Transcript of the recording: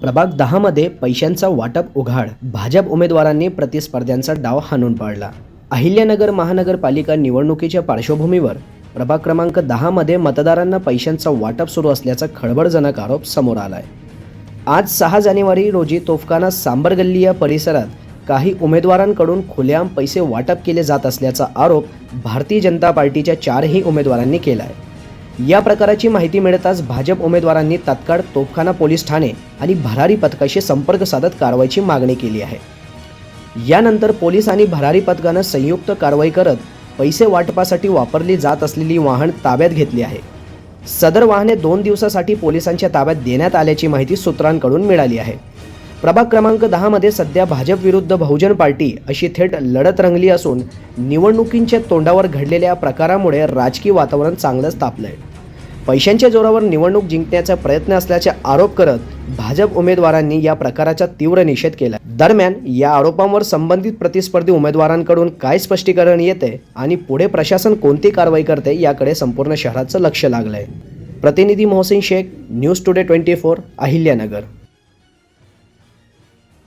प्रभाग 10 मध्ये पैशांचा वाटप उघाड, भाजप उमेदवारांनी प्रतिस्पर्ध्यांचा डाव हाणून पाडला। अहिल्यानगर महानगरपालिका निवडणुकीच्या पार्श्वभूमीवर प्रभाग क्रमांक 10 मध्ये मतदारांना पैशांचा वाटप सुरू असल्याचा खळबळजनक आरोप समोर आलाय। आज 6 जानेवारी रोजी तोफखाना सांबर गल्ली या परिसरात काही उमेदवारांकडून खुलेआम पैसे वाटप केले जात असल्याचा आरोप भारतीय जनता पार्टीच्या 4ही उमेदवारांनी केला आहे। या प्रकाराची माहिती मिळताच भाजप उमेदवारांनी तात्काळ तोफखाना पोलीस ठाणे आणि भरारी पथकाशी संपर्क साधत कारवाईची मागणी केली आहे। यानंतर पोलीस आणि भरारी पथकाने संयुक्त कारवाई करत पैसे वाटपासाठी वापरली जात असलेली वाहन ताब्यात घेतली आहे। सदर वाहने 2 दिवसासाठी पोलिसांच्या ताब्यात देण्यात आल्याची माहिती सूत्रांकडून मिळाली आहे। प्रभाग क्रमांक 10 मध्ये सध्या भाजप विरुद्ध बहुजन पार्टी अशी थेट लढत रंगली असून निवडणुकींच्या तोंडावर घडलेल्या प्रकारामुळे राजकीय वातावरण चांगलंच तापलंय। पैशांच्या जोरावर निवडणूक जिंकण्याचा प्रयत्न असल्याचे आरोप करत भाजप उमेदवारांनी या प्रकाराचा तीव्र निषेध केला। दरम्यान या आरोपांवर संबंधित प्रतिस्पर्धी उमेदवारांकडून काय स्पष्टीकरण येते आणि पुढे प्रशासन कोणती कारवाई करते याकडे संपूर्ण शहराचं लक्ष लागलंय। प्रतिनिधी मोहसिन शेख, न्यूज टुडे 24, अहिल्यानगर।